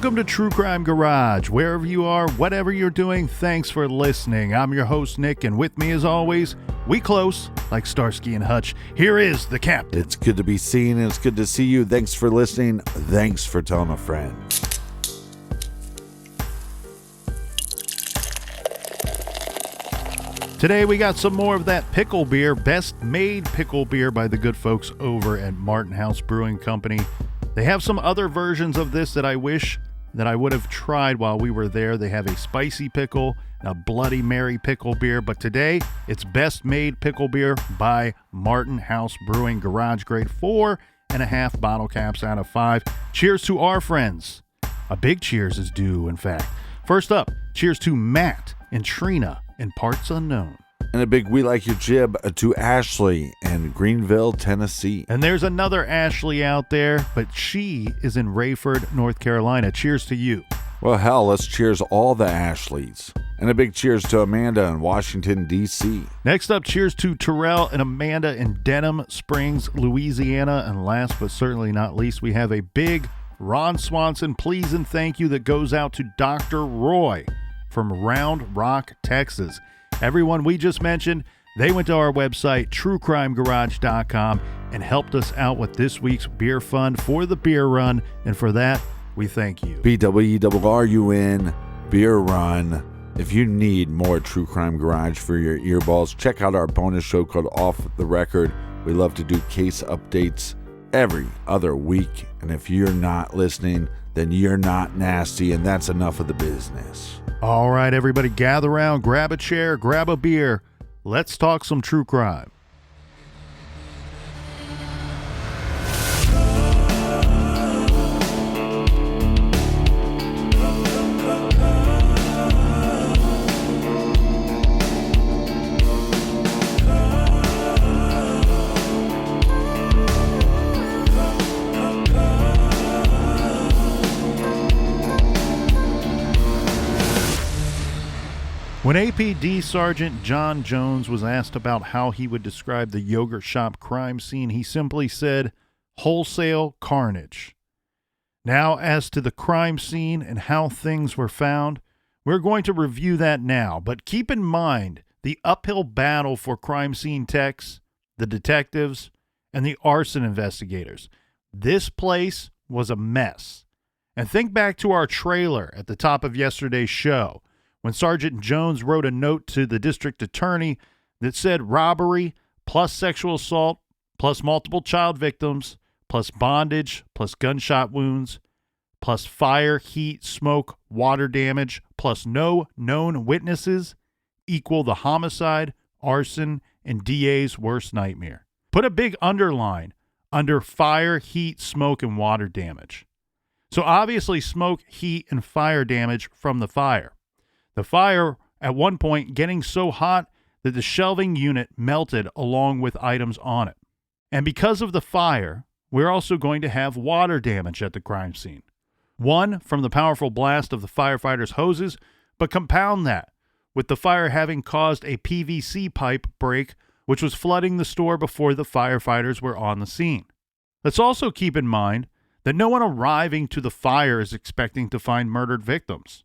Welcome to True Crime Garage. Wherever you are, whatever you're doing, thanks for listening. I'm your host, Nick, and with me, as always, we close like Starsky and Hutch. Here is the captain. It's good to be seen, and it's good to see you. Thanks for listening. Thanks for telling a friend. Today, we got some more of that pickle beer, best made pickle beer by the good folks over at Martin House Brewing Company. They have some other versions of this that I wish that I would have tried while we were there. They have a spicy pickle and a Bloody Mary pickle beer, but today it's best made pickle beer by Martin House Brewing, garage grade, 4.5 bottle caps out of 5. Cheers to our friends. A big cheers is due, in fact. First up, cheers to Matt and Trina in Parts Unknown. And a big we like your jib to Ashley in Greenville, Tennessee. And there's another Ashley out there, but she is in Rayford, North Carolina. Cheers to you. Well, hell, let's cheers all the Ashleys. And a big cheers to Amanda in Washington, D.C. Next up, cheers to Terrell and Amanda in Denham Springs, Louisiana. And last but certainly not least, we have a big Ron Swanson please and thank you that goes out to Dr. Roy from Round Rock, Texas. Everyone we just mentioned, they went to our website, truecrimegarage.com, and helped us out with this week's beer fund for the beer run. And for that, we thank you. BWERRUN, beer run. If you need more True Crime Garage for your earballs, check out our bonus show called Off the Record. We love to do case updates every other week. And if you're not listening, then you're not nasty, and that's enough of the business. All right, everybody, gather around, grab a chair, grab a beer. Let's talk some true crime. When APD Sergeant John Jones was asked about how he would describe the yogurt shop crime scene, he simply said, wholesale carnage. Now, as to the crime scene and how things were found, we're going to review that now, but keep in mind the uphill battle for crime scene techs, the detectives, and the arson investigators. This place was a mess. And think back to our trailer at the top of yesterday's show, when Sergeant Jones wrote a note to the district attorney that said robbery plus sexual assault plus multiple child victims plus bondage plus gunshot wounds plus fire, heat, smoke, water damage plus no known witnesses equal the homicide, arson, and DA's worst nightmare. Put a big underline under fire, heat, smoke, and water damage. So obviously smoke, heat, and fire damage from the fire. The fire, at one point, getting so hot that the shelving unit melted along with items on it. And because of the fire, we're also going to have water damage at the crime scene. One, from the powerful blast of the firefighters' hoses, but compound that with the fire having caused a PVC pipe break, which was flooding the store before the firefighters were on the scene. Let's also keep in mind that no one arriving to the fire is expecting to find murdered victims.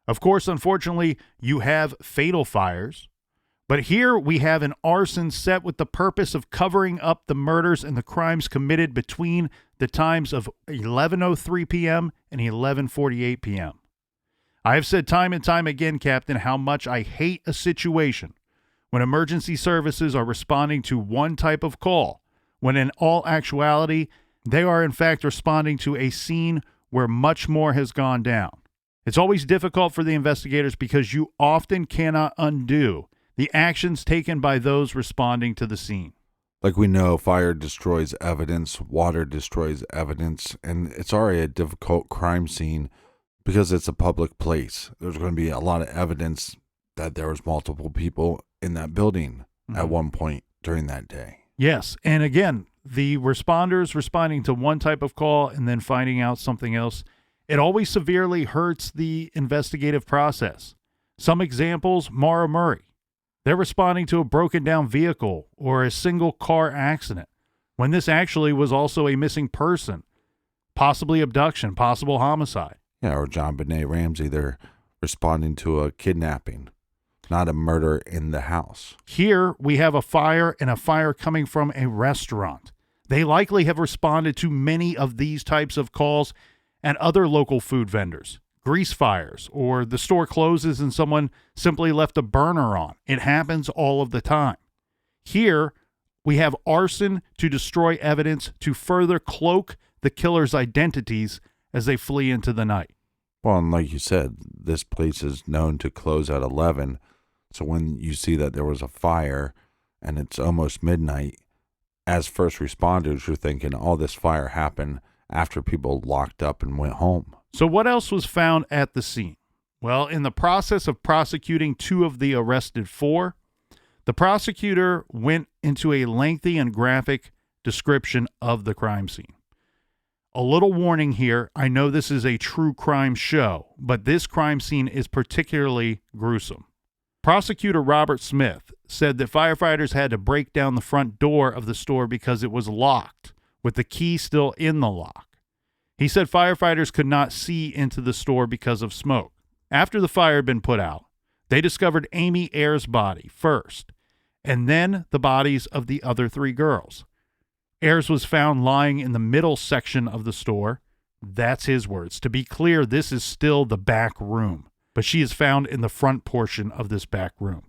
Of course, unfortunately, you have fatal fires, but here we have an arson set with the purpose of covering up the murders and the crimes committed between the times of 11:03 p.m. and 11:48 p.m. I have said time and time again, Captain, how much I hate a situation when emergency services are responding to one type of call, when in all actuality, they are in fact responding to a scene where much more has gone down. It's always difficult for the investigators because you often cannot undo the actions taken by those responding to the scene. Like we know, fire destroys evidence, water destroys evidence, and it's already a difficult crime scene because it's a public place. There's going to be a lot of evidence that there was multiple people in that building at one point during that day. Yes, and again, the responders responding to one type of call and then finding out something else, it always severely hurts the investigative process. Some examples, Mara Murray. They're responding to a broken down vehicle or a single car accident, when this actually was also a missing person, possibly abduction, possible homicide. Yeah, or John Benet Ramsey, they're responding to a kidnapping, not a murder in the house. Here we have a fire, and a fire coming from a restaurant. They likely have responded to many of these types of calls and other local food vendors. Grease fires, or the store closes and someone simply left a burner on. It happens all of the time. Here we have arson to destroy evidence to further cloak the killer's identities as they flee into the night. Well, and like you said, this place is known to close at 11. So when you see that there was a fire and it's almost midnight, as first responders, you're thinking, oh, this fire happened after people locked up and went home. So what else was found at the scene? Well, in the process of prosecuting 2 of the arrested 4, the prosecutor went into a lengthy and graphic description of the crime scene. A little warning here, I know this is a true crime show, but this crime scene is particularly gruesome. Prosecutor Robert Smith said that firefighters had to break down the front door of the store because it was locked, with the key still in the lock. He said firefighters could not see into the store because of smoke. After the fire had been put out, they discovered Amy Ayers' body first, and then the bodies of the other 3 girls. Ayers was found lying in the middle section of the store. That's his words. To be clear, this is still the back room, but she is found in the front portion of this back room.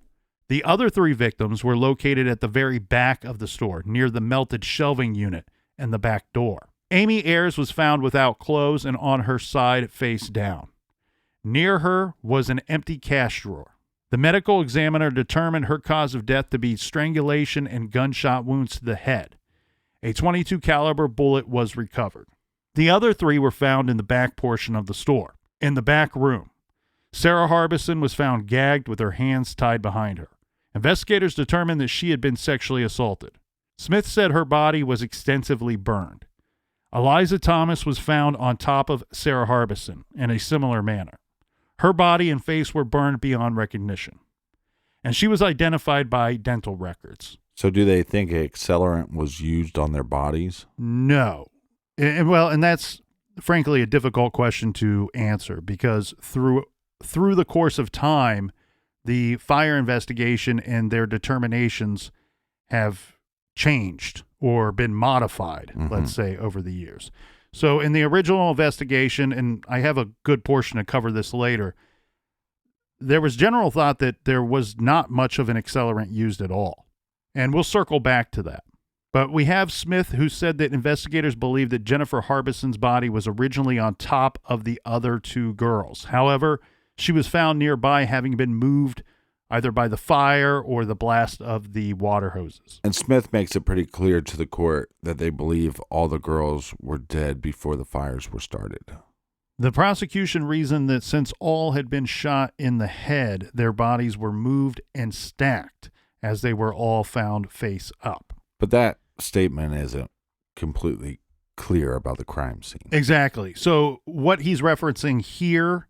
The other 3 victims were located at the very back of the store, near the melted shelving unit and the back door. Amy Ayers was found without clothes and on her side face down. Near her was an empty cash drawer. The medical examiner determined her cause of death to be strangulation and gunshot wounds to the head. A .22 caliber bullet was recovered. The other 3 were found in the back portion of the store, in the back room. Sarah Harbison was found gagged with her hands tied behind her. Investigators determined that she had been sexually assaulted. Smith said her body was extensively burned. Eliza Thomas was found on top of Sarah Harbison in a similar manner. Her body and face were burned beyond recognition, and she was identified by dental records. So do they think an accelerant was used on their bodies? No. And that's frankly a difficult question to answer, because through the course of time, the fire investigation and their determinations have changed or been modified, let's say, over the years. So in the original investigation, and I have a good portion to cover this later, there was general thought that there was not much of an accelerant used at all. And we'll circle back to that. But we have Smith, who said that investigators believe that Jennifer Harbison's body was originally on top of the other 2 girls. However, she was found nearby, having been moved either by the fire or the blast of the water hoses. And Smith makes it pretty clear to the court that they believe all the girls were dead before the fires were started. The prosecution reasoned that since all had been shot in the head, their bodies were moved and stacked as they were all found face up. But that statement isn't completely clear about the crime scene. Exactly. So what he's referencing here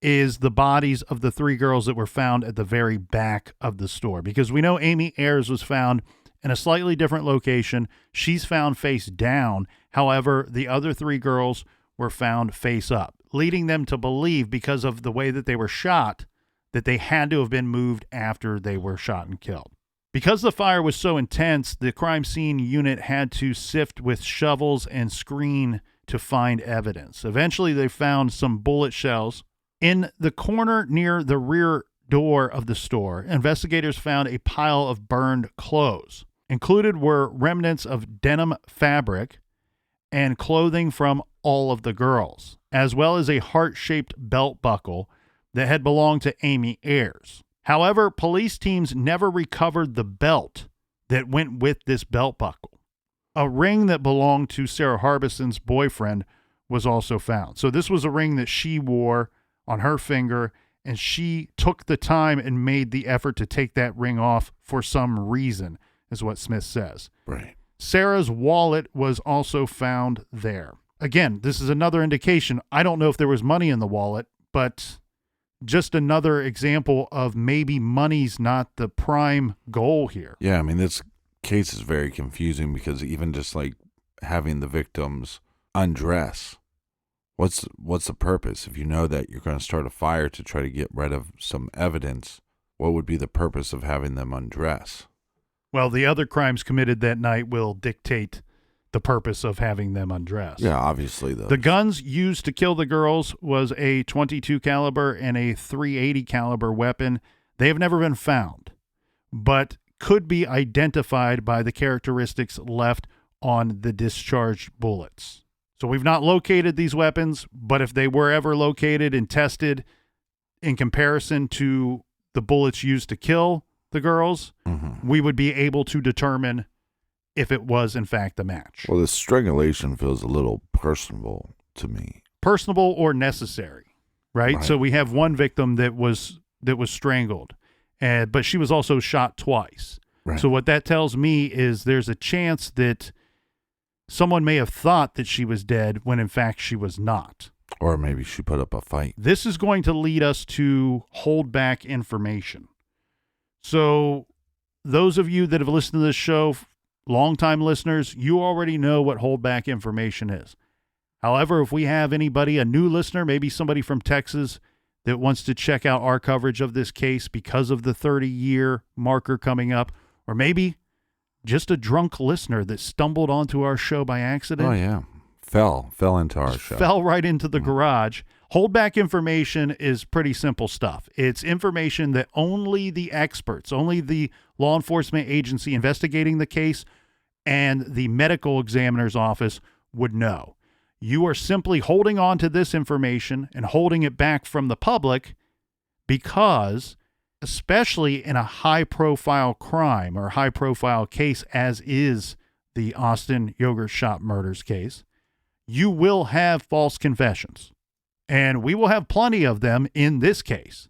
is the bodies of the 3 girls that were found at the very back of the store, because we know Amy Ayers was found in a slightly different location. She's found face down. However, the other 3 girls were found face up, leading them to believe, because of the way that they were shot, that they had to have been moved after they were shot and killed. Because the fire was so intense, the crime scene unit had to sift with shovels and screen to find evidence. Eventually, they found some bullet shells. In the corner near the rear door of the store, investigators found a pile of burned clothes. Included were remnants of denim fabric and clothing from all of the girls, as well as a heart-shaped belt buckle that had belonged to Amy Ayers. However, police teams never recovered the belt that went with this belt buckle. A ring that belonged to Sarah Harbison's boyfriend was also found. So this was a ring that she wore on her finger, and she took the time and made the effort to take that ring off for some reason, is what Smith says. Right. Sarah's wallet was also found there. Again, this is another indication. I don't know if there was money in the wallet, but just another example of maybe money's not the prime goal here. Yeah, I mean, this case is very confusing, because even just like having the victims undress What's the purpose? If you know that you're going to start a fire to try to get rid of some evidence, what would be the purpose of having them undress? Well, the other crimes committed that night will dictate the purpose of having them undressed. Yeah, obviously. The guns used to kill the girls was a .22 caliber and a .380 caliber weapon. They have never been found, but could be identified by the characteristics left on the discharged bullets. So we've not located these weapons, but if they were ever located and tested in comparison to the bullets used to kill the girls, we would be able to determine if it was in fact a match. Well, the strangulation feels a little personable to me. Personable or necessary, right? So we have one victim that was strangled, but she was also shot twice. Right. So what that tells me is there's a chance that someone may have thought that she was dead when in fact she was not. Or maybe she put up a fight. This is going to lead us to hold back information. So those of you that have listened to this show, longtime listeners, you already know what hold back information is. However, if we have anybody, a new listener, maybe somebody from Texas that wants to check out our coverage of this case because of the 30-year marker coming up, or maybe just a drunk listener that stumbled onto our show by accident. Oh, yeah. Fell into our show. Fell right into the garage. Holdback information is pretty simple stuff. It's information that only the experts, only the law enforcement agency investigating the case and the medical examiner's office would know. You are simply holding on to this information and holding it back from the public because, especially in a high-profile crime or high-profile case as is the Austin Yogurt Shop murders case, you will have false confessions. And we will have plenty of them in this case.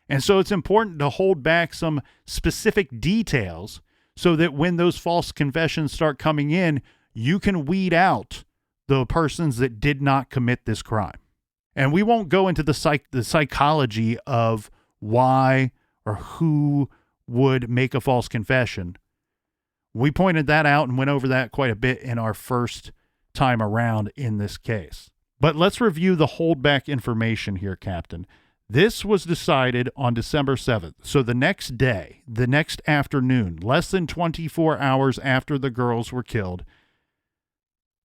And so it's important to hold back some specific details so that when those false confessions start coming in, you can weed out the persons that did not commit this crime. And we won't go into the psychology of why or who would make a false confession. We pointed that out and went over that quite a bit in our first time around in this case. But let's review the holdback information here, Captain. This was decided on December 7th. So the next day, the next afternoon, less than 24 hours after the girls were killed,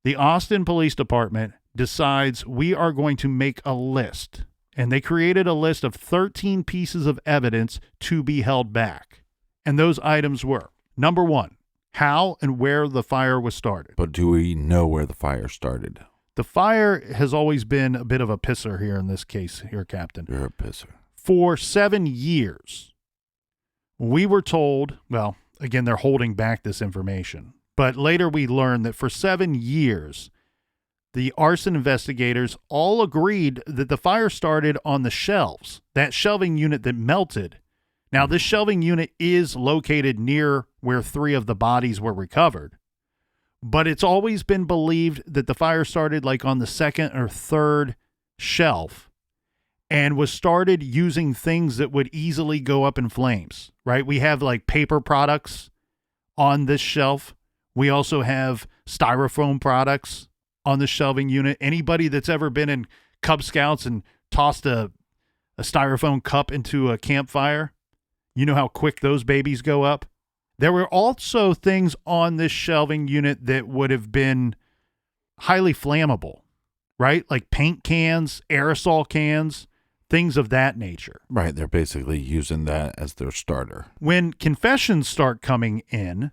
the Austin Police Department decides we are going to make a list. And they created a list of 13 pieces of evidence to be held back. And those items were, number one, how and where the fire was started. But do we know where the fire started? The fire has always been a bit of a pisser here in this case here, Captain. You're a pisser. For 7 years, we were told, well, again, they're holding back this information, but later we learned that for 7 years, the arson investigators all agreed that the fire started on the shelves, that shelving unit that melted. Now, this shelving unit is located near where 3 of the bodies were recovered, but it's always been believed that the fire started like on the 2nd or 3rd shelf and was started using things that would easily go up in flames, right? We have like paper products on this shelf. We also have styrofoam products on the shelving unit. Anybody that's ever been in Cub Scouts and tossed a styrofoam cup into a campfire, you know how quick those babies go up. There were also things on this shelving unit that would have been highly flammable, right? Like paint cans, aerosol cans, things of that nature. Right. They're basically using that as their starter. When confessions start coming in,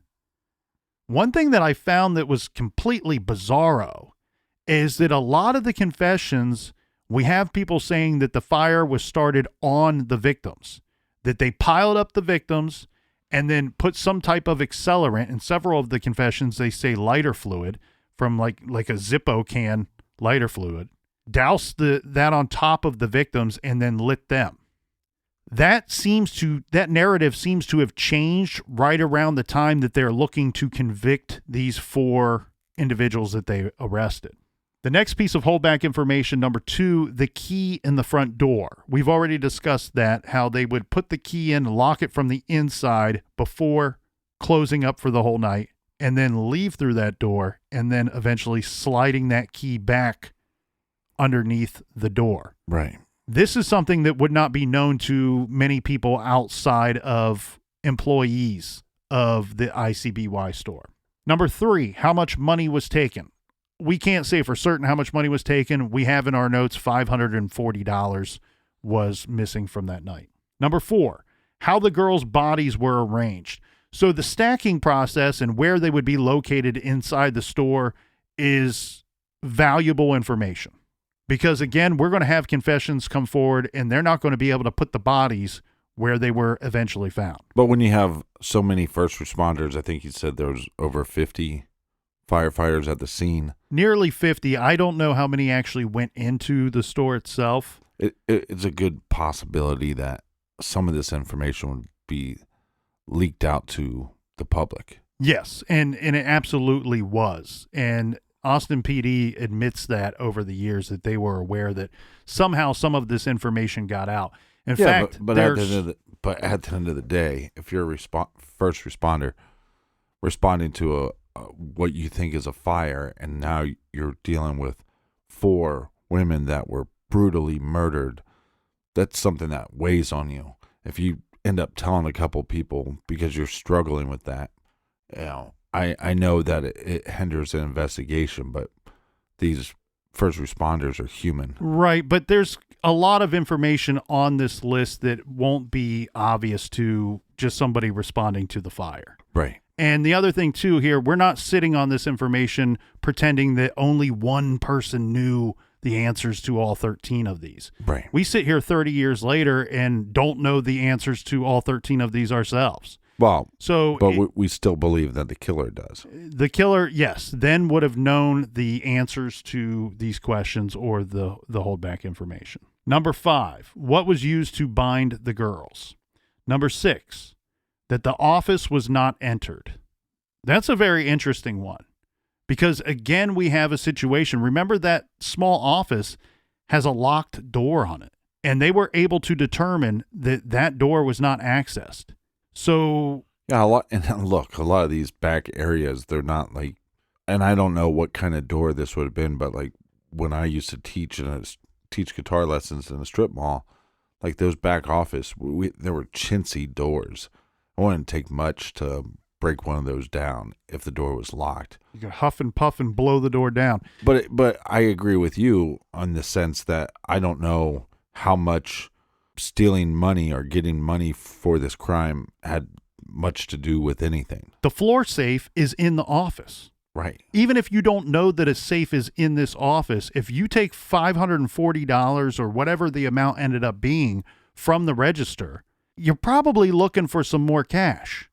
one thing that I found that was completely bizarro is that a lot of the confessions, we have people saying that the fire was started on the victims, that they piled up the victims and then put some type of accelerant. In several of the confessions, they say lighter fluid from like a Zippo can lighter fluid, doused that on top of the victims and then lit them. That narrative seems to have changed right around the time that they're looking to convict these 4 individuals that they arrested. The next piece of holdback information, number 2, the key in the front door. We've already discussed that, how they would put the key in, lock it from the inside before closing up for the whole night, and then leave through that door, and then eventually sliding that key back underneath the door. Right. This is something that would not be known to many people outside of employees of the ICBY store. Number 3, how much money was taken? We can't say for certain how much money was taken. We have in our notes $540 was missing from that night. Number 4, how the girls' bodies were arranged. So the stacking process and where they would be located inside the store is valuable information. Because again, we're going to have confessions come forward and they're not going to be able to put the bodies where they were eventually found. But when you have so many first responders, I think you said there was over 50 firefighters at the scene. Nearly 50. I don't know how many actually went into the store itself. It's a good possibility that some of this information would be leaked out to the public. Yes, and it absolutely was. And Austin PD admits that over the years that they were aware that somehow some of this information got out. In fact, but at the end of the day, if you're a first responder responding to what you think is a fire, and now you're dealing with 4 women that were brutally murdered, that's something that weighs on you. If you end up telling a couple people because you're struggling with that, I know that it hinders an investigation, but these first responders are human. Right, but there's a lot of information on this list that won't be obvious to just somebody responding to the fire. Right. And the other thing, too, here, we're not sitting on this information pretending that only one person knew the answers to all 13 of these. Right. We sit here 30 years later and don't know the answers to all 13 of these ourselves. Well, but we still believe that the killer does. The killer, yes, then would have known the answers to these questions or the holdback information. Number 5, what was used to bind the girls? Number 6, that the office was not entered. That's a very interesting one because, again, we have a situation. Remember that small office has a locked door on it, and they were able to determine that that door was not accessed. So yeah, a lot of these back areas, they're not like, and I don't know what kind of door this would have been, but like when I used to teach guitar lessons in a strip mall, like those back office, there were chintzy doors. It wouldn't take much to break one of those down if the door was locked. You could huff and puff and blow the door down. But I agree with you on the sense that I don't know how much stealing money or getting money for this crime had much to do with anything. The floor safe is in the office. Right. Even if you don't know that a safe is in this office, if you take $540 or whatever the amount ended up being from the register, you're probably looking for some more cash.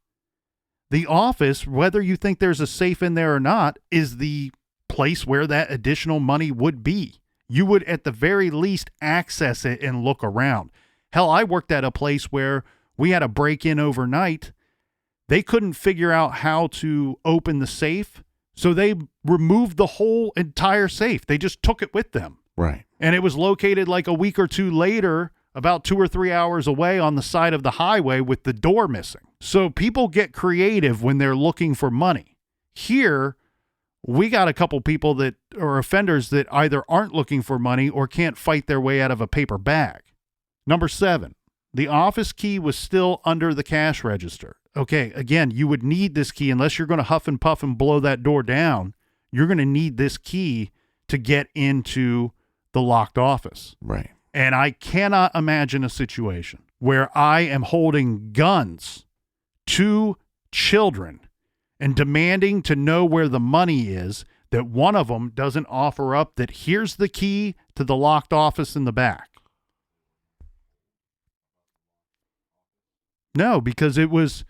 The office, whether you think there's a safe in there or not, is the place where that additional money would be. You would at the very least access it and look around. Hell, I worked at a place where we had a break-in overnight. They couldn't figure out how to open the safe, so they removed the whole entire safe. They just took it with them. Right. And it was located like a week or two later, about 2 or 3 hours away on the side of the highway with the door missing. So people get creative when they're looking for money. Here, we got a couple people that are offenders that either aren't looking for money or can't fight their way out of a paper bag. Number 7, the office key was still under the cash register. Okay, again, you would need this key unless you're going to huff and puff and blow that door down. You're going to need this key to get into the locked office. Right. And I cannot imagine a situation where I am holding guns to children and demanding to know where the money is, that one of them doesn't offer up that here's the key to the locked office in the back. No, because it was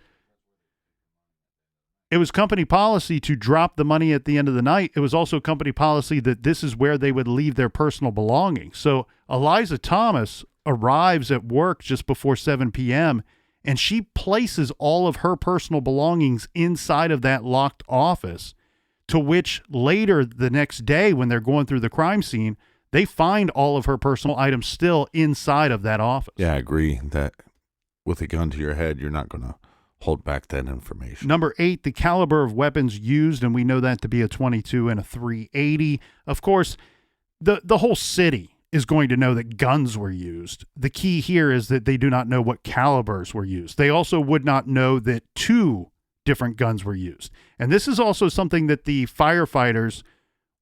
company policy to drop the money at the end of the night. It was also company policy that this is where they would leave their personal belongings. So Eliza Thomas arrives at work just before 7 p.m., and she places all of her personal belongings inside of that locked office, to which later the next day when they're going through the crime scene, they find all of her personal items still inside of that office. Yeah, I agree that with a gun to your head, you're not going to hold back that information. Number 8, the caliber of weapons used, and we know that to be a .22 and a .380. Of course, the whole city is going to know that guns were used. The key here is that they do not know what calibers were used. They also would not know that 2 different guns were used. And this is also something that the firefighters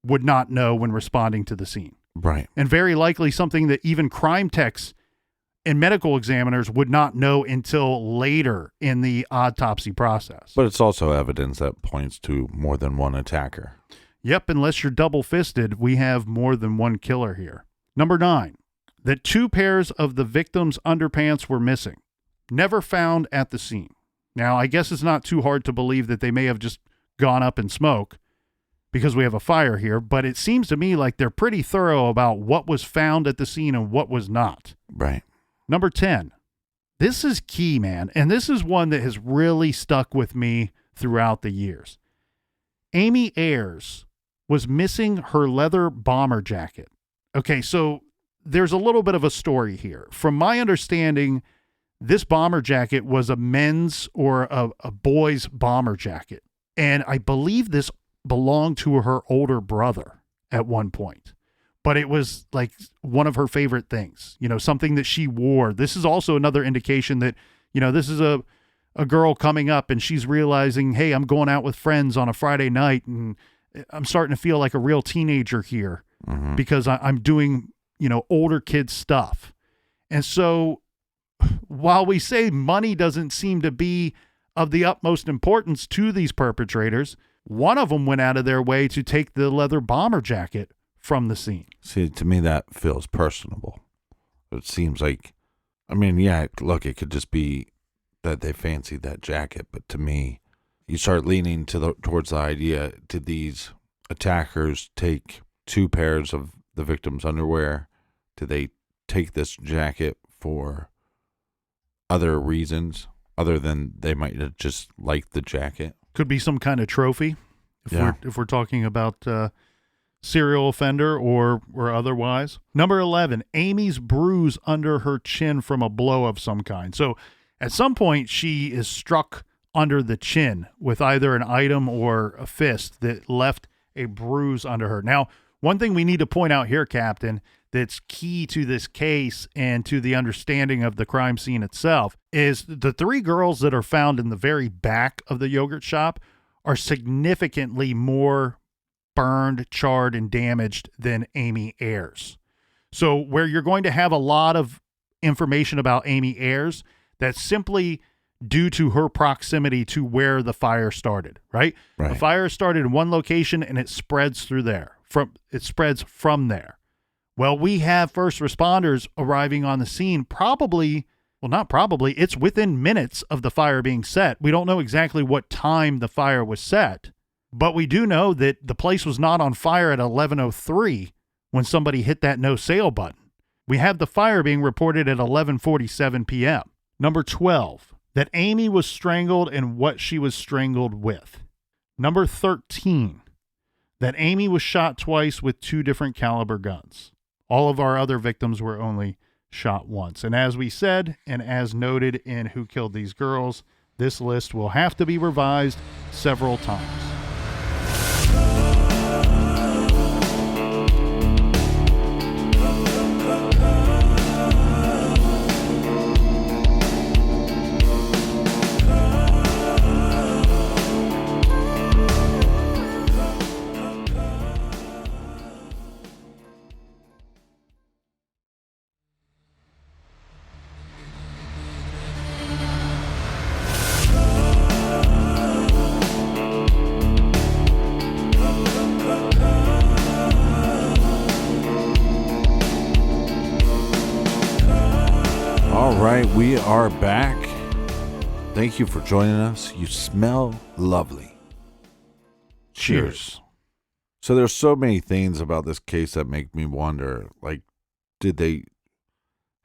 would not know when responding to the scene. Right. And very likely something that even crime techs and medical examiners would not know until later in the autopsy process. But it's also evidence that points to more than one attacker. Yep, unless you're double-fisted, we have more than one killer here. Number 9, that 2 pairs of the victim's underpants were missing, never found at the scene. Now, I guess it's not too hard to believe that they may have just gone up in smoke because we have a fire here, but it seems to me like they're pretty thorough about what was found at the scene and what was not. Right. Number 10, this is key, man, and this is one that has really stuck with me throughout the years. Amy Ayers was missing her leather bomber jacket. Okay, so there's a little bit of a story here. From my understanding, this bomber jacket was a men's or a boy's bomber jacket. And I believe this belonged to her older brother at one point. But it was like one of her favorite things, something that she wore. This is also another indication that, this is a girl coming up and she's realizing, hey, I'm going out with friends on a Friday night and I'm starting to feel like a real teenager here because I'm doing, older kid stuff. And so while we say money doesn't seem to be of the utmost importance to these perpetrators, one of them went out of their way to take the leather bomber jacket from the scene. See, to me, that feels personable. It seems like, look, it could just be that they fancied that jacket, but to me, you start leaning towards the idea, did these attackers take 2 pairs of the victim's underwear? Did they take this jacket for other reasons other than they might have just liked the jacket? Could be some kind of trophy if we're talking about serial offender or otherwise. Number 11, Amy's bruise under her chin from a blow of some kind. So at some point she is struck under the chin with either an item or a fist that left a bruise under her. Now, one thing we need to point out here, Captain, that's key to this case and to the understanding of the crime scene itself is the 3 girls that are found in the very back of the yogurt shop are significantly more burned, charred, and damaged than Amy Ayers. So where you're going to have a lot of information about Amy Ayers, that's simply due to her proximity to where the fire started, right? The fire started in one location and it spreads through there. It spreads from there. Well, we have first responders arriving on the scene it's within minutes of the fire being set. We don't know exactly what time the fire was set, but we do know that the place was not on fire at 11:03 when somebody hit that no sale button. We have the fire being reported at 11:47 p.m. Number 12, that Amy was strangled and what she was strangled with. Number 13, that Amy was shot twice with 2 different caliber guns. All of our other victims were only shot once. And as we said, and as noted in Who Killed These Girls, this list will have to be revised several times. We are back. Thank you for joining us. You smell lovely. Cheers. So there's so many things about this case that make me wonder, like, did they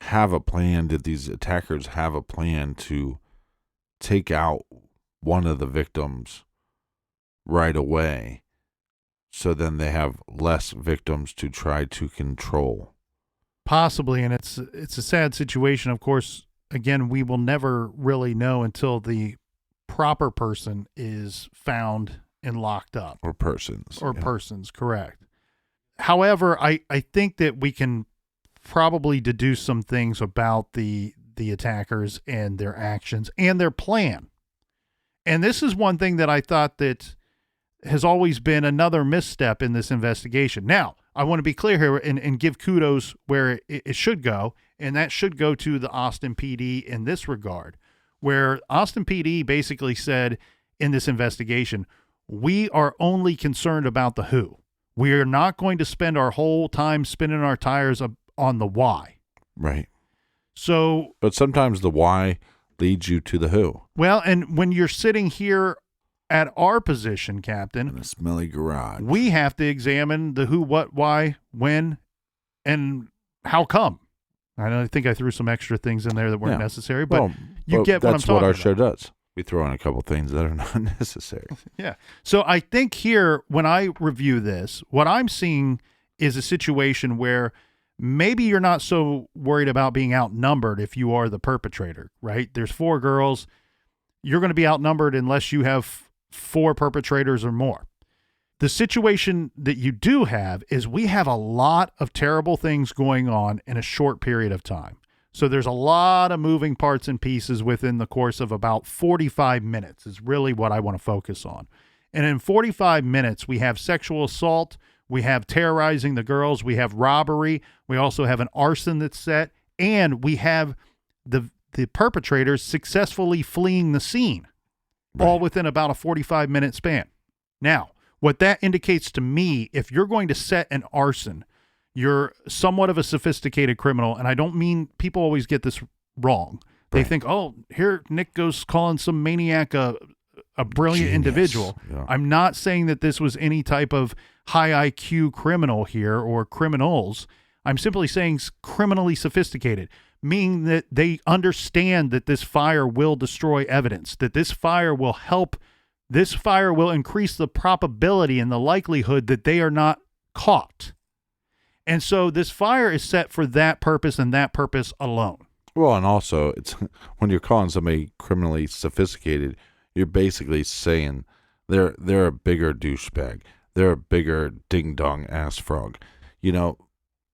have a plan? Did these attackers have a plan to take out one of the victims right away so then they have less victims to try to control? Possibly, and it's a sad situation. Of course, again, we will never really know until the proper person is found and locked up. Or persons. Persons, correct. However, I think that we can probably deduce some things about the attackers and their actions and their plan. And this is one thing that I thought that has always been another misstep in this investigation. Now, I want to be clear here and give kudos where it should go, and that should go to the Austin PD in this regard, where Austin PD basically said in this investigation, we are only concerned about the who. We are not going to spend our whole time spinning our tires on the why. Right. So, but sometimes the why leads you to the who. Well, and when you're sitting here at our position, Captain, in a smelly garage, we have to examine the who, what, why, when, and how come. I think I threw some extra things in there that weren't necessary, but you get what I'm talking about. That's what our show does. We throw in a couple things that are not necessary. Yeah. So I think here, when I review this, what I'm seeing is a situation where maybe you're not so worried about being outnumbered if you are the perpetrator, right? There's 4 girls. You're going to be outnumbered unless you have 4 perpetrators or more. The situation that you do have is we have a lot of terrible things going on in a short period of time. So there's a lot of moving parts and pieces within the course of about 45 minutes is really what I want to focus on. And in 45 minutes, we have sexual assault, we have terrorizing the girls, we have robbery, we also have an arson that's set, and we have the perpetrators successfully fleeing the scene, all within about a 45-minute span. Now, what that indicates to me, if you're going to set an arson, you're somewhat of a sophisticated criminal, and I don't mean, people always get this wrong. They think, oh, here Nick goes calling some maniac a brilliant individual. Yeah. I'm not saying that this was any type of high IQ criminal here or criminals. I'm simply saying criminally sophisticated, meaning that they understand that this fire will destroy evidence, that this fire will increase the probability and the likelihood that they are not caught. And so this fire is set for that purpose and that purpose alone. Well, and also, it's when you're calling somebody criminally sophisticated, you're basically saying they're a bigger douchebag. They're a bigger ding-dong ass frog. You know,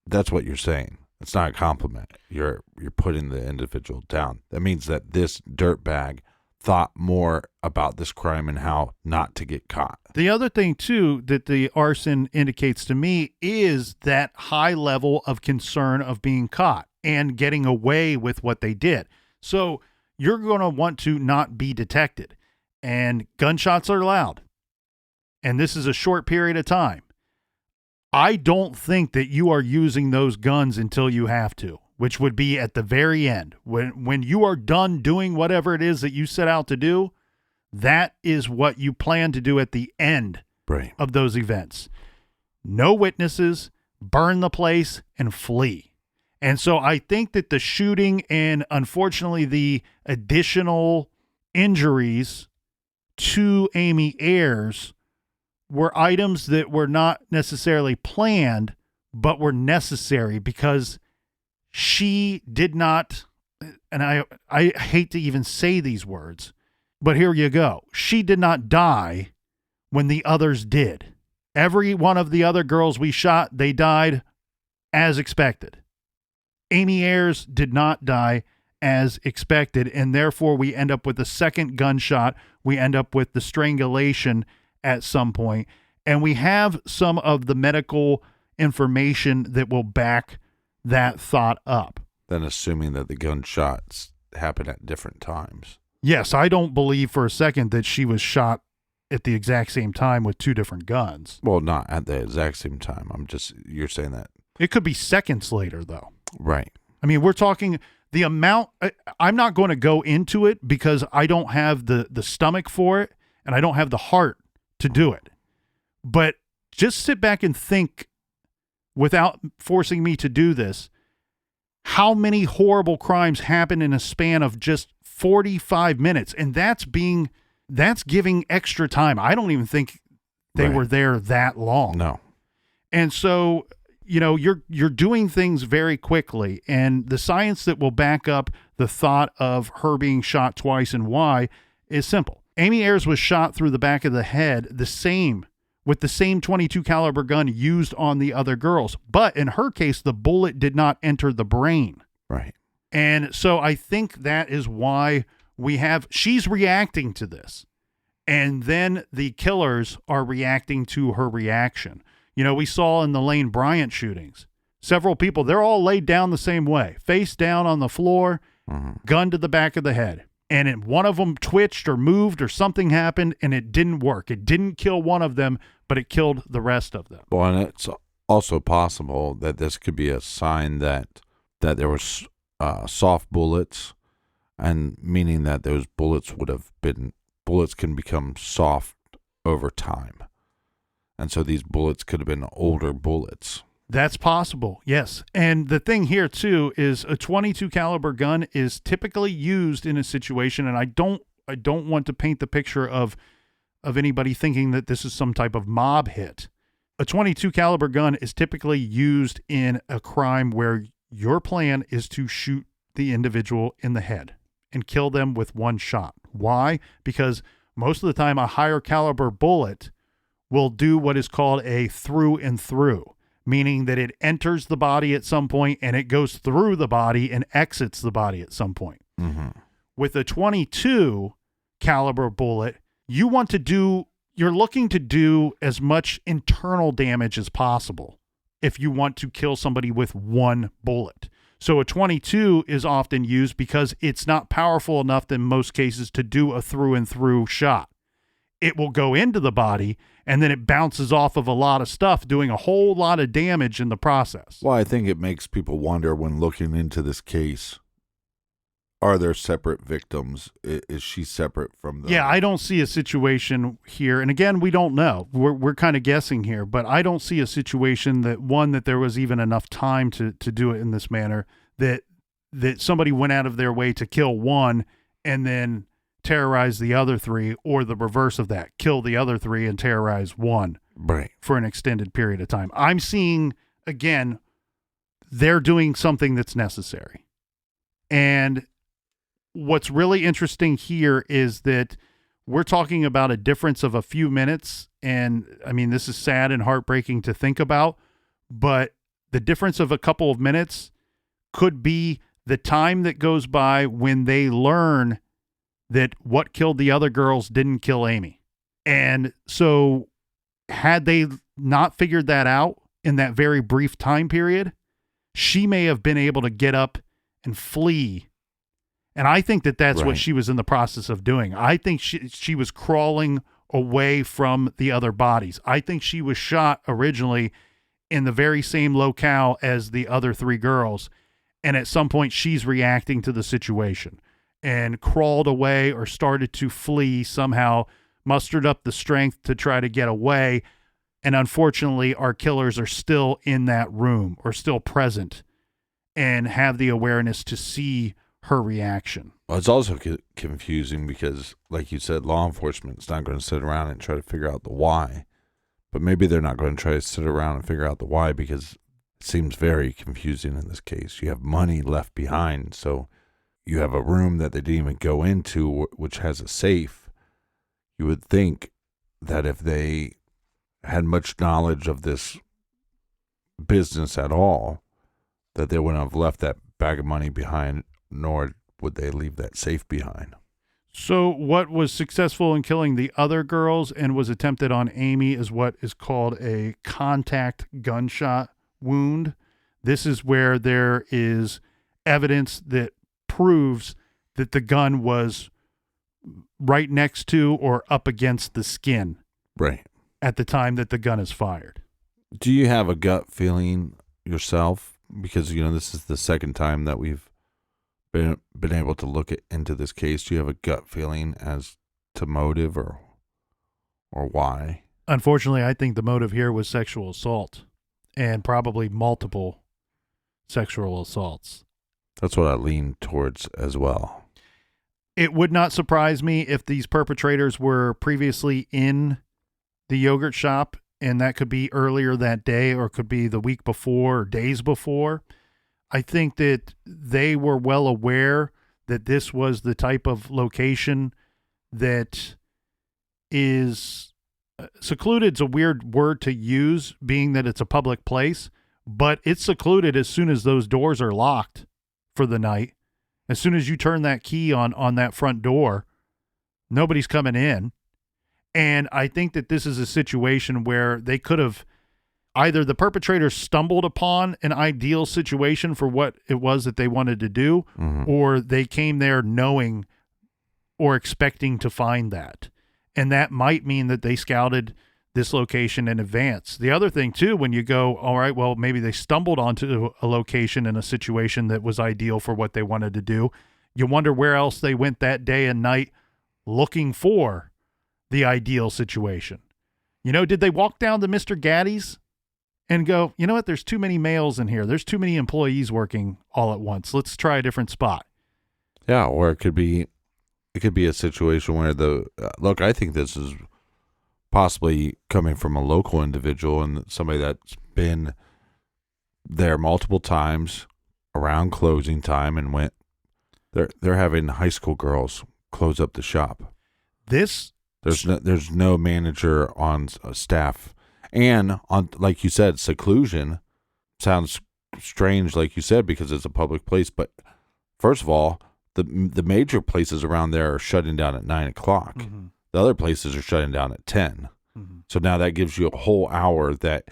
that's what you're saying. It's not a compliment. You're putting the individual down. That means that this dirtbag thought more about this crime and how not to get caught. The other thing, too, that the arson indicates to me is that high level of concern of being caught and getting away with what they did. So you're going to want to not be detected. And gunshots are loud. And this is a short period of time. I don't think that you are using those guns until you have to, which would be at the very end. When you are done doing whatever it is that you set out to do, that is what you plan to do at the end of those events. No witnesses, burn the place, and flee. And so I think that the shooting and unfortunately the additional injuries to Amy Ayers were items that were not necessarily planned, but were necessary because she did not, and I hate to even say these words, but here you go. She did not die when the others did. Every one of the other girls we shot, they died as expected. Amy Ayers did not die as expected, and therefore we end up with the second gunshot. We end up with the strangulation at some point, and we have some of the medical information that will back that thought up. Then assuming that the gunshots happen at different times. Yes, I don't believe for a second that she was shot at the exact same time with 2 different guns. Well, not at the exact same time. You're saying that. It could be seconds later, though. Right. I mean, we're talking the amount. I'm not going to go into it because I don't have the stomach for it, and I don't have the heart to do it. But just sit back and think, without forcing me to do this, how many horrible crimes happen in a span of just 45 minutes? And that's giving extra time. I don't even think they were there that long. No. And so, you know, you're doing things very quickly, and the science that will back up the thought of her being shot twice and why is simple. Amy Ayers was shot through the back of the head the same with the same 22 caliber gun used on the other girls. But in her case, the bullet did not enter the brain. Right. And so I think that is why she's reacting to this. And then the killers are reacting to her reaction. You know, we saw in the Lane Bryant shootings, several people, they're all laid down the same way, face down on the floor, gun to the back of the head. And one of them twitched or moved or something happened, and it didn't work. It didn't kill one of them, but it killed the rest of them. Well, and it's also possible that this could be a sign that there was soft bullets, and meaning that those bullets can become soft over time. And so these bullets could have been older bullets. That's possible, yes. And the thing here too is a 22 caliber gun is typically used in a situation, and I don't want to paint the picture of anybody thinking that this is some type of mob hit. A 22 caliber gun is typically used in a crime where your plan is to shoot the individual in the head and kill them with one shot. Why? Because most of the time a higher caliber bullet will do what is called a through and through, meaning that it enters the body at some point and it goes through the body and exits the body at some point. Mm-hmm. With a 22 caliber bullet, you're looking to do as much internal damage as possible if you want to kill somebody with one bullet. So a 22 is often used because it's not powerful enough in most cases to do a through and through shot. It will go into the body and then it bounces off of a lot of stuff, doing a whole lot of damage in the process. Well, I think it makes people wonder when looking into this case, are there separate victims? Is she separate from them? Yeah, I don't see a situation here. And again, we don't know. We're kind of guessing here, but I don't see a situation that there was even enough time to do it in this manner, that somebody went out of their way to kill one and then terrorize the other three, or the reverse of that, kill the other three and terrorize one for an extended period of time. I'm seeing, again, they're doing something that's necessary. And what's really interesting here is that we're talking about a difference of a few minutes. And I mean, this is sad and heartbreaking to think about, but the difference of a couple of minutes could be the time that goes by when they learn that what killed the other girls didn't kill Amy. And so had they not figured that out in that very brief time period, she may have been able to get up and flee. And I think that's what she was in the process of doing. I think she was crawling away from the other bodies. I think she was shot originally in the very same locale as the other three girls. And at some point she's reacting to the situation and crawled away or started to flee somehow, mustered up the strength to try to get away. And unfortunately, our killers are still in that room or still present and have the awareness to see her reaction. Well, it's also confusing because, like you said, law enforcement is not going to sit around and try to figure out the why. But maybe they're not going to try to sit around and figure out the why because it seems very confusing in this case. You have money left behind, so you have a room that they didn't even go into, which has a safe. You would think that if they had much knowledge of this business at all, that they wouldn't have left that bag of money behind, nor would they leave that safe behind. So what was successful in killing the other girls and was attempted on Amy is what is called a contact gunshot wound. This is where there is evidence that proves that the gun was right next to or up against the skin at the time that the gun is fired. Do you have a gut feeling yourself? Because, this is the second time that we've been able to look into this case. Do you have a gut feeling as to motive or why? Unfortunately, I think the motive here was sexual assault and probably multiple sexual assaults. That's what I lean towards as well. It would not surprise me if these perpetrators were previously in the yogurt shop, and that could be earlier that day or could be the week before or days before. I think that they were well aware that this was the type of location that is secluded's a weird word to use, being that it's a public place, but it's secluded as soon as those doors are locked for the night. As soon as you turn that key on that front door, nobody's coming in. And I think that this is a situation where they could have either the perpetrators stumbled upon an ideal situation for what it was that they wanted to do, or they came there knowing or expecting to find that. And that might mean that they scouted this location in advance. The other thing, too, when you go, all right, well, maybe they stumbled onto a location in a situation that was ideal for what they wanted to do. You wonder where else they went that day and night looking for the ideal situation. You know, did they walk down to Mr. Gaddy's and go, you know what, there's too many males in here. There's too many employees working all at once. Let's try a different spot. Yeah, or it could be a situation where look, I think this is possibly coming from a local individual and somebody that's been there multiple times around closing time and went, they're having high school girls close up the shop. There's no manager on staff, and on, like you said, seclusion sounds strange, like you said, because it's a public place. But first of all, the major places around there are shutting down at 9 o'clock. Mm-hmm. The other places are shutting down at 10. Mm-hmm. So now that gives you a whole hour that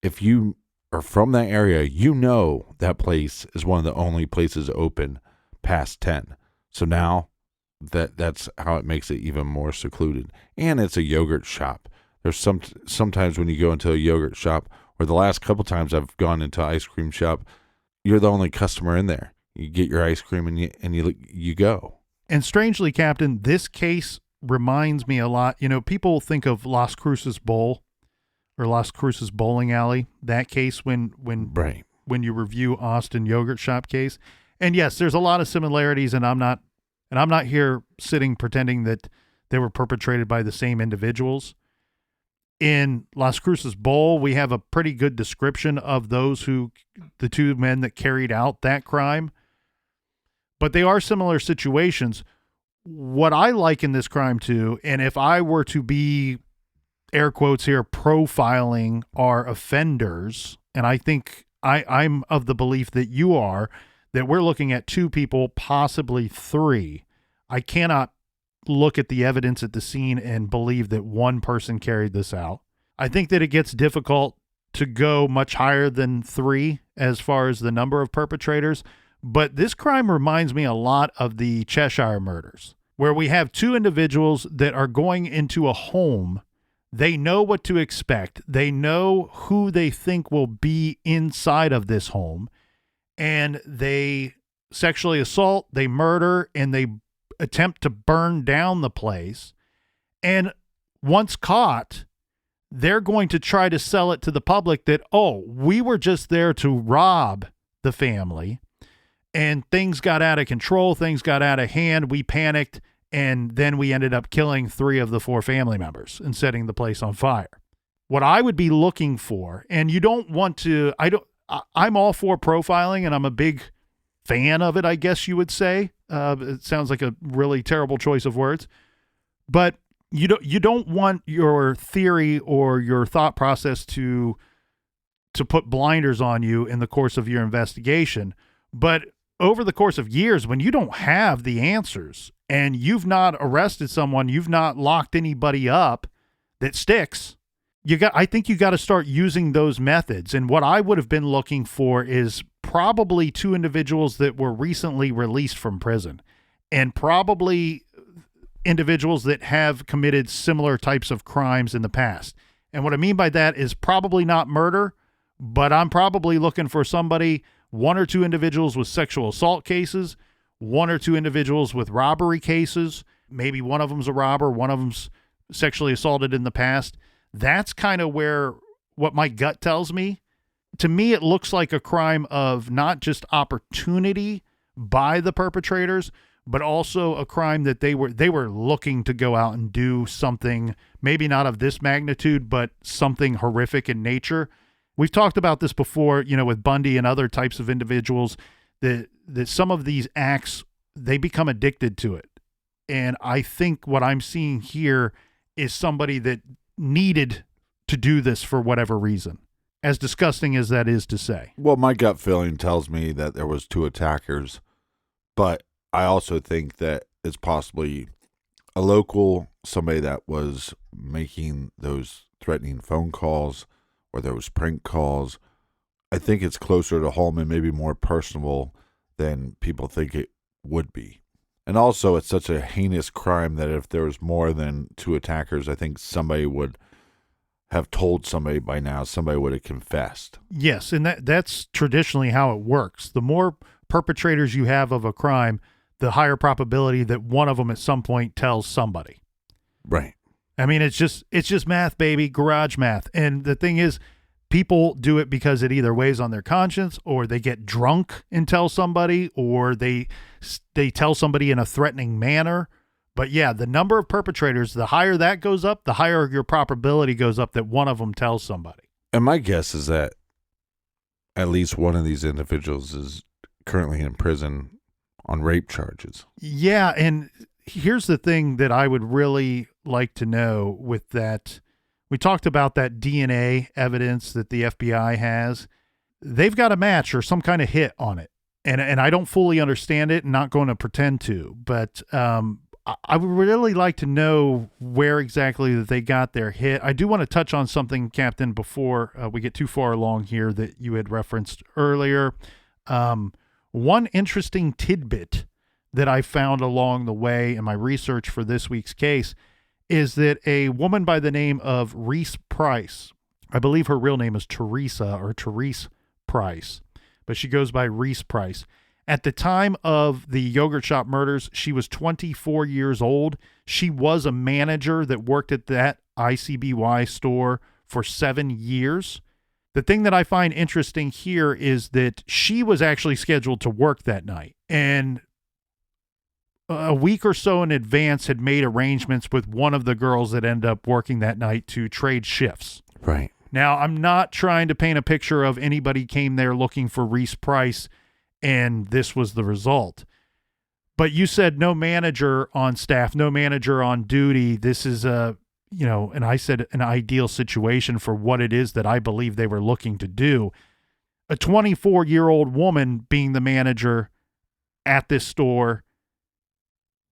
if you are from that area, you know that place is one of the only places open past 10. So now that's how it makes it even more secluded. And it's a yogurt shop. There's sometimes when you go into a yogurt shop, or the last couple times I've gone into an ice cream shop, you're the only customer in there. You get your ice cream and you go. And strangely, Captain, this case reminds me a lot. You know, people think of Las Cruces Bowl or Las Cruces Bowling Alley, that case when you review Austin yogurt shop case. And yes, there's a lot of similarities, and I'm not here sitting pretending that they were perpetrated by the same individuals. In Las Cruces Bowl, we have a pretty good description of the two men that carried out that crime. But they are similar situations. What I like in this crime too, and if I were to be, air quotes here, profiling our offenders, and I think I'm of the belief that you are, that we're looking at two people, possibly three. I cannot look at the evidence at the scene and believe that one person carried this out. I think that it gets difficult to go much higher than three as far as the number of perpetrators. But this crime reminds me a lot of the Cheshire murders, where we have two individuals that are going into a home. They know what to expect. They know who they think will be inside of this home. And they sexually assault, they murder, and they attempt to burn down the place. And once caught, they're going to try to sell it to the public that, oh, we were just there to rob the family. And things got out of control. Things got out of hand. We panicked. And then we ended up killing 3 of the 4 family members and setting the place on fire. What I would be looking for, and you don't want to, I'm all for profiling, and I'm a big fan of it, I guess you would say. It sounds like a really terrible choice of words. But you don't want your theory or your thought process to put blinders on you in the course of your investigation. But over the course of years, when you don't have the answers and you've not arrested someone, you've not locked anybody up that sticks, I think you got to start using those methods. And what I would have been looking for is probably 2 individuals that were recently released from prison, and probably individuals that have committed similar types of crimes in the past. And what I mean by that is probably not murder, but I'm probably looking for somebody, 1 or 2 individuals with sexual assault cases, 1 or 2 individuals with robbery cases. Maybe one of them's a robber, one of them's sexually assaulted in the past. That's kind of what my gut tells me. To me, it looks like a crime of not just opportunity by the perpetrators, but also a crime that they were looking to go out and do something, maybe not of this magnitude, but something horrific in nature. We've talked about this before, with Bundy and other types of individuals, that some of these acts, they become addicted to it. And I think what I'm seeing here is somebody that needed to do this for whatever reason, as disgusting as that is to say. Well, my gut feeling tells me that there was 2 attackers, but I also think that it's possibly a local, somebody that was making those threatening phone calls or those prank calls. I think it's closer to home and maybe more personal than people think it would be. And also, it's such a heinous crime that if there was more than 2 attackers, I think somebody would have told somebody by now. Somebody would have confessed. Yes, and that's traditionally how it works. The more perpetrators you have of a crime, the higher probability that one of them at some point tells somebody. Right. I mean, it's just math, baby, garage math. And the thing is, people do it because it either weighs on their conscience, or they get drunk and tell somebody, or they tell somebody in a threatening manner. But yeah, the number of perpetrators, the higher that goes up, the higher your probability goes up that one of them tells somebody. And my guess is that at least one of these individuals is currently in prison on rape charges. Yeah, and here's the thing that I would really like to know with that. We talked about that DNA evidence that the FBI has. They've got a match or some kind of hit on it. And I don't fully understand it and not going to pretend to. But I would really like to know where exactly that they got their hit. I do want to touch on something, Captain, before we get too far along here that you had referenced earlier. One interesting tidbit that I found along the way in my research for this week's case is that a woman by the name of Reese Price, I believe her real name is Teresa or Therese Price, but she goes by Reese Price. At the time of the yogurt shop murders, she was 24 years old. She was a manager that worked at that ICBY store for 7 years. The thing that I find interesting here is that she was actually scheduled to work that night, and a week or so in advance had made arrangements with one of the girls that ended up working that night to trade shifts. Right. Now, I'm not trying to paint a picture of anybody came there looking for Reese Price and this was the result. But you said no manager on staff, no manager on duty. This is and I said an ideal situation for what it is that I believe they were looking to do. A 24-year-old woman being the manager at this store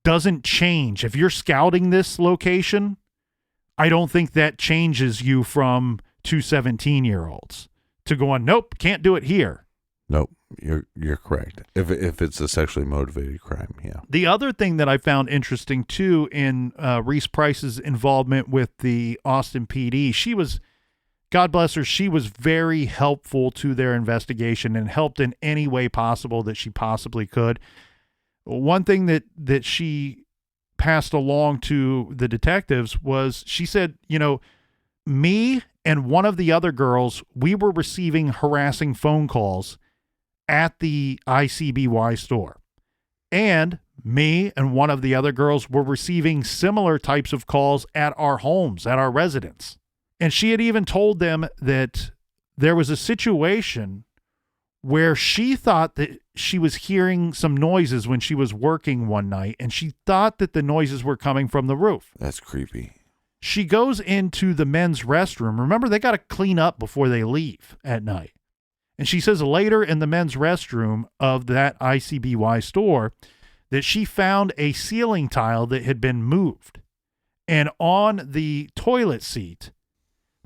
doesn't change. If you're scouting this location, I don't think that changes you from 2 17-year-olds to going, nope, can't do it here. Nope, you're correct. If it's a sexually motivated crime, yeah. The other thing that I found interesting too in Reese Price's involvement with the Austin PD, she was, God bless her, she was very helpful to their investigation and helped in any way possible that she possibly could. One thing that she passed along to the detectives was she said, me and one of the other girls, we were receiving harassing phone calls at the ICBY store. And me and one of the other girls were receiving similar types of calls at our homes, at our residence. And she had even told them that there was a situation where she thought that she was hearing some noises when she was working one night, and she thought that the noises were coming from the roof. That's creepy. She goes into the men's restroom. Remember, they got to clean up before they leave at night. And she says later in the men's restroom of that ICBY store that she found a ceiling tile that had been moved. And on the toilet seat,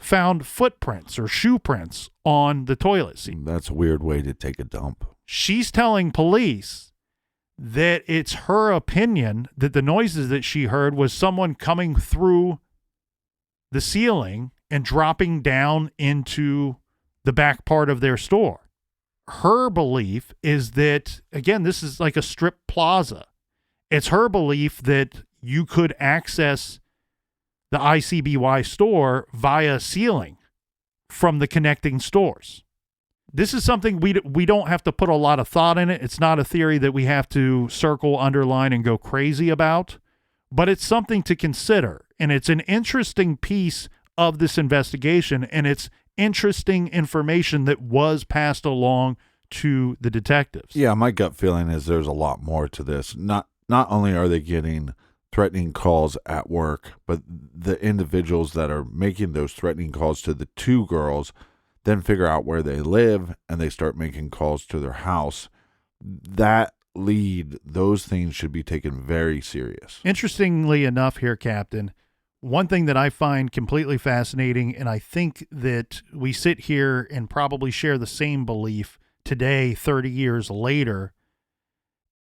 found footprints or shoe prints on the toilet seat. That's a weird way to take a dump. She's telling police that it's her opinion that the noises that she heard was someone coming through the ceiling and dropping down into the back part of their store. Her belief is that, again, this is like a strip plaza. It's her belief that you could access the ICBY store via ceiling from the connecting stores. This is something we don't have to put a lot of thought in it. It's not a theory that we have to circle, underline, and go crazy about, but it's something to consider. And it's an interesting piece of this investigation, and it's interesting information that was passed along to the detectives. Yeah, my gut feeling is there's a lot more to this. Not only are they getting threatening calls at work, but the individuals that are making those threatening calls to the two girls then figure out where they live and they start making calls to their house. That lead, those things should be taken very serious. Interestingly enough here, Captain, one thing that I find completely fascinating, and I think that we sit here and probably share the same belief today, 30 years later,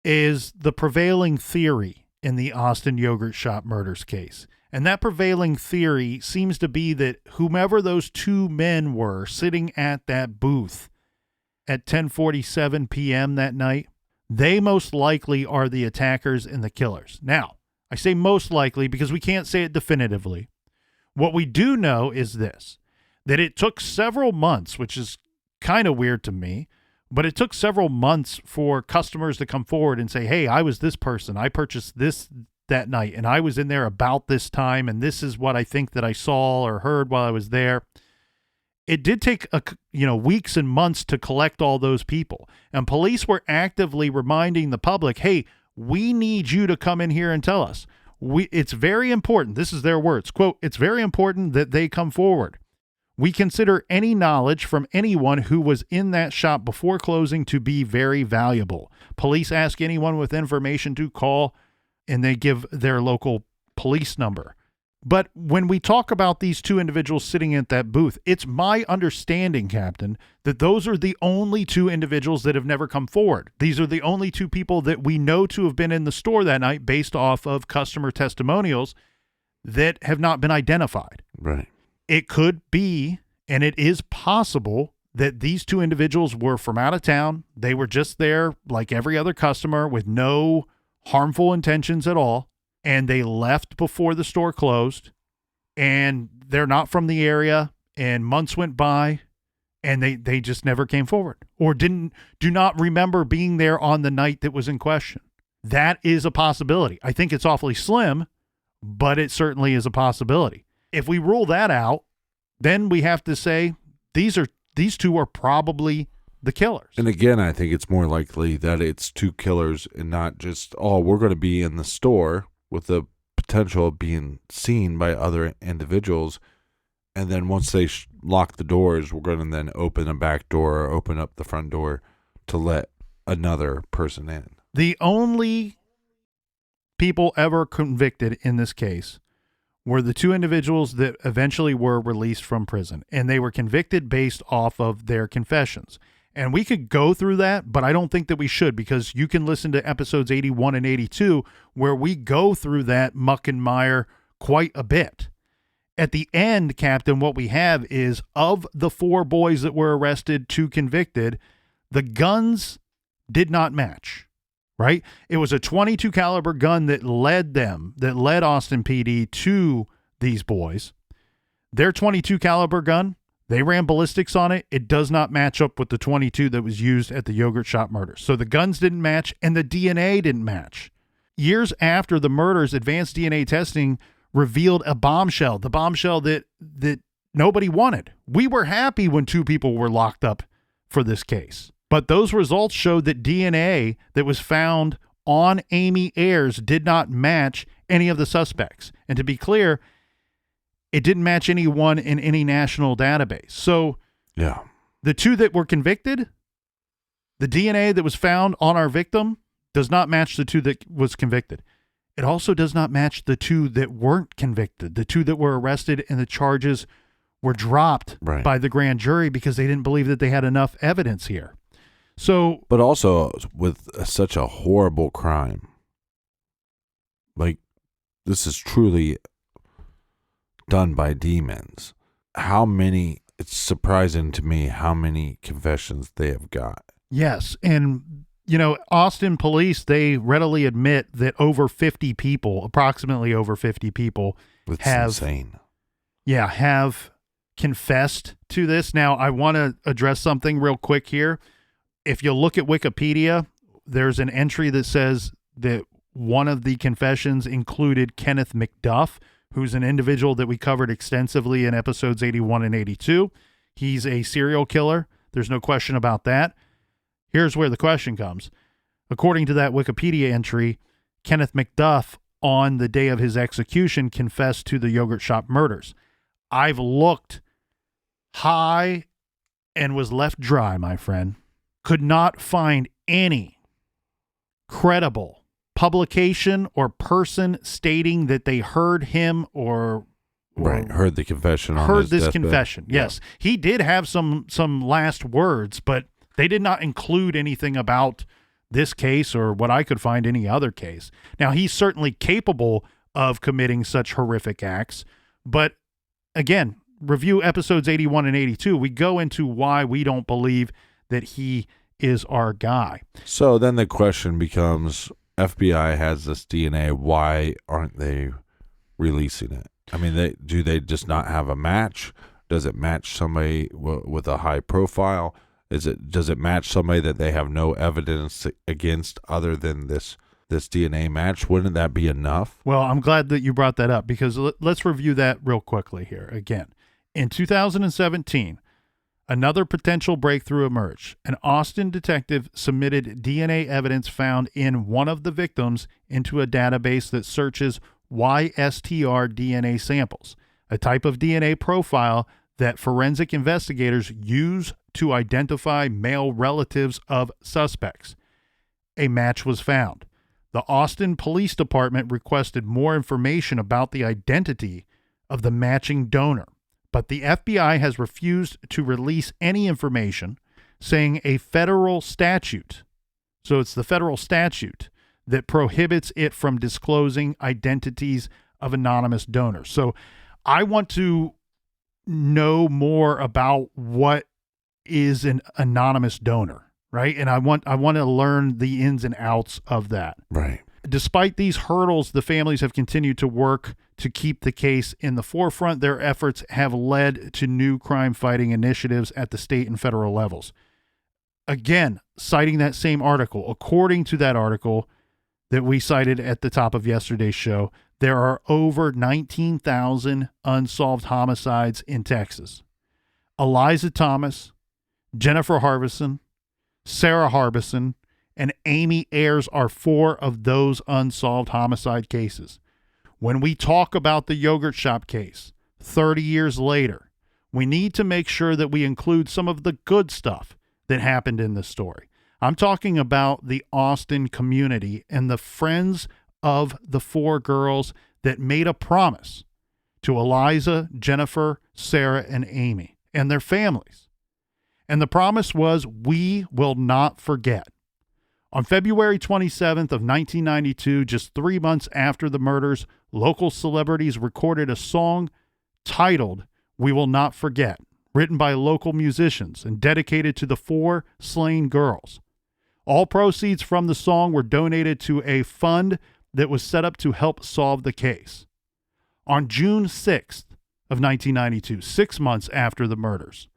is the prevailing theory in the Austin Yogurt Shop murders case. And that prevailing theory seems to be that whomever those two men were sitting at that booth at 10:47 p.m. that night, they most likely are the attackers and the killers. Now, I say most likely because we can't say it definitively. What we do know is this, that it took several months, which is kind of weird to me, but it took several months for customers to come forward and say, hey, I was this person. I purchased this that night, and I was in there about this time, and this is what I think that I saw or heard while I was there. It did take weeks and months to collect all those people, and police were actively reminding the public, hey, we need you to come in here and tell us. It's very important. This is their words. Quote, it's very important that they come forward. We consider any knowledge from anyone who was in that shop before closing to be very valuable. Police ask anyone with information to call, and they give their local police number. But when we talk about these two individuals sitting at that booth, it's my understanding, Captain, that those are the only two individuals that have never come forward. These are the only two people that we know to have been in the store that night based off of customer testimonials that have not been identified. Right. It could be, and it is possible, that these two individuals were from out of town. They were just there like every other customer with no harmful intentions at all, and they left before the store closed, and they're not from the area, and months went by, and they just never came forward or do not remember being there on the night that was in question. That is a possibility. I think it's awfully slim, but it certainly is a possibility. If we rule that out, then we have to say these two are probably the killers. And again, I think it's more likely that it's two killers and not just, we're going to be in the store with the potential of being seen by other individuals. And then once they lock the doors, we're going to then open a back door or open up the front door to let another person in. The only people ever convicted in this case were the two individuals that eventually were released from prison, and they were convicted based off of their confessions. And we could go through that, but I don't think that we should, because you can listen to episodes 81 and 82 where we go through that muck and mire quite a bit. At the end, Captain, what we have is, of the four boys that were arrested, two convicted, the guns did not match. Right? It was a .22 caliber gun that led Austin PD to these boys. Their .22 caliber gun, they ran ballistics on it. It does not match up with the .22 that was used at the Yogurt Shop murders. So the guns didn't match and the DNA didn't match. Years after the murders, advanced DNA testing revealed a bombshell, the bombshell that nobody wanted. We were happy when two people were locked up for this case. But those results showed that DNA that was found on Amy Ayers did not match any of the suspects. And to be clear, it didn't match anyone in any national database. So yeah, the two that were convicted, the DNA that was found on our victim does not match the two that was convicted. It also does not match the two that weren't convicted, the two that were arrested and the charges were dropped by the grand jury because they didn't believe that they had enough evidence here. So, but also with such a horrible crime, like this is truly done by demons. It's surprising to me how many confessions they have got. Yes. And, Austin police, they readily admit that approximately over 50 people insane. Yeah, have confessed to this. Now, I want to address something real quick here. If you look at Wikipedia, there's an entry that says that one of the confessions included Kenneth Mcduff, who's an individual that we covered extensively in episodes 81 and 82. He's a serial killer. There's no question about that. Here's where the question comes. According to that Wikipedia entry, Kenneth Mcduff on the day of his execution, confessed to the yogurt shop murders. I've looked high and was left dry, my friend. Could not find any credible publication or person stating that they heard him or heard the confession. Heard this confession. Yes, he did have some last words, but they did not include anything about this case or what I could find any other case. Now, he's certainly capable of committing such horrific acts, but again, review episodes 81 and 82. We go into why we don't believe that he is our guy. So then the question becomes, FBI has this DNA. Why aren't they releasing it? I mean, do they just not have a match? Does it match somebody with a high profile? Does it match somebody that they have no evidence against other than this DNA match? Wouldn't that be enough? Well, I'm glad that you brought that up, because let's review that real quickly here. Again, in 2017, another potential breakthrough emerged. An Austin detective submitted DNA evidence found in one of the victims into a database that searches YSTR DNA samples, a type of DNA profile that forensic investigators use to identify male relatives of suspects. A match was found. The Austin Police Department requested more information about the identity of the matching donor, but the FBI has refused to release any information, saying a federal statute, so it's the federal statute, that prohibits it from disclosing identities of anonymous donors. So I want to know more about what is an anonymous donor, right? And I want to learn the ins and outs of that. Right. Despite these hurdles, the families have continued to work to keep the case in the forefront. Their efforts have led to new crime-fighting initiatives at the state and federal levels. Again, citing that same article, according to that article that we cited at the top of yesterday's show, there are over 19,000 unsolved homicides in Texas. Eliza Thomas, Jennifer Harbison, Sarah Harbison, and Amy Ayers are 4 of those unsolved homicide cases. When we talk about the yogurt shop case 30 years later, we need to make sure that we include some of the good stuff that happened in this story. I'm talking about the Austin community and the friends of the 4 girls that made a promise to Eliza, Jennifer, Sarah, and Amy and their families. And the promise was, we will not forget. On February 27th of 1992, just 3 months after the murders, local celebrities recorded a song titled "We Will Not Forget," written by local musicians and dedicated to the 4 slain girls. All proceeds from the song were donated to a fund that was set up to help solve the case. On June 6th of 1992, 6 months after the murders,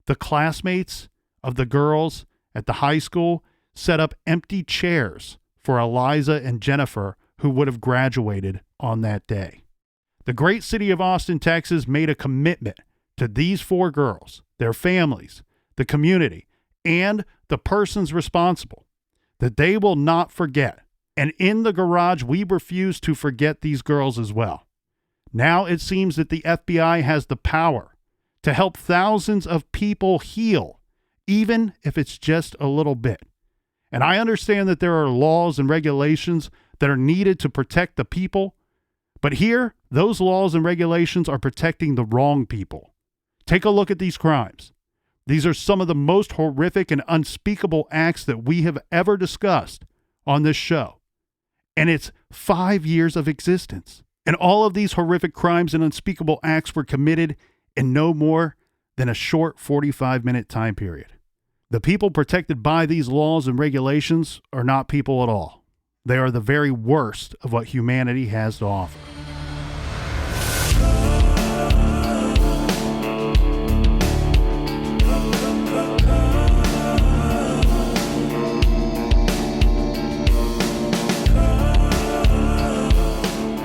the classmates of the girls at the high school set up empty chairs for Eliza and Jennifer, who would have graduated on that day. The great city of Austin, Texas, made a commitment to these 4 girls, their families, the community, and the persons responsible, that they will not forget. And in the garage, we refuse to forget these girls as well. Now it seems that the FBI has the power to help thousands of people heal, even if it's just a little bit. And I understand that there are laws and regulations that are needed to protect the people, but here, those laws and regulations are protecting the wrong people. Take a look at these crimes. These are some of the most horrific and unspeakable acts that we have ever discussed on this show. And it's 5 years of existence. And all of these horrific crimes and unspeakable acts were committed in no more than a short 45-minute time period. The people protected by these laws and regulations are not people at all. They are the very worst of what humanity has to offer.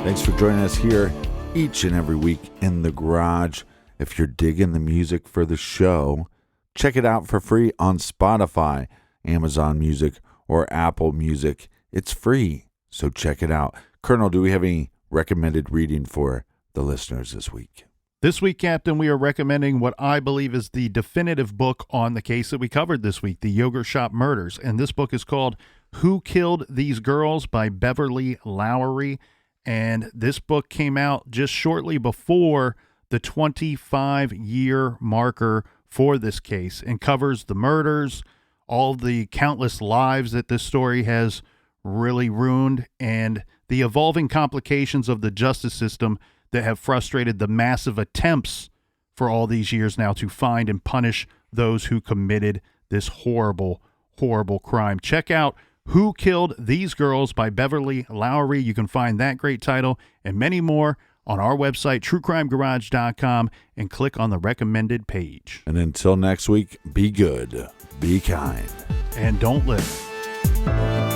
Thanks for joining us here each and every week in the garage. If you're digging the music for the show, check it out for free on Spotify, Amazon Music, or Apple Music. It's free, so check it out. Colonel, do we have any recommended reading for the listeners this week? This week, Captain, we are recommending what I believe is the definitive book on the case that we covered this week, the Yogurt Shop Murders. And this book is called Who Killed These Girls by Beverly Lowery. And this book came out just shortly before the 25-year marker for this case and covers the murders, all the countless lives that this story has really ruined, and the evolving complications of the justice system that have frustrated the massive attempts for all these years now to find and punish those who committed this horrible, horrible crime. Check out Who Killed These Girls by Beverly Lowery. You can find that great title and many more on our website, truecrimegarage.com, and click on the recommended page. And until next week, be good, be kind, and don't live.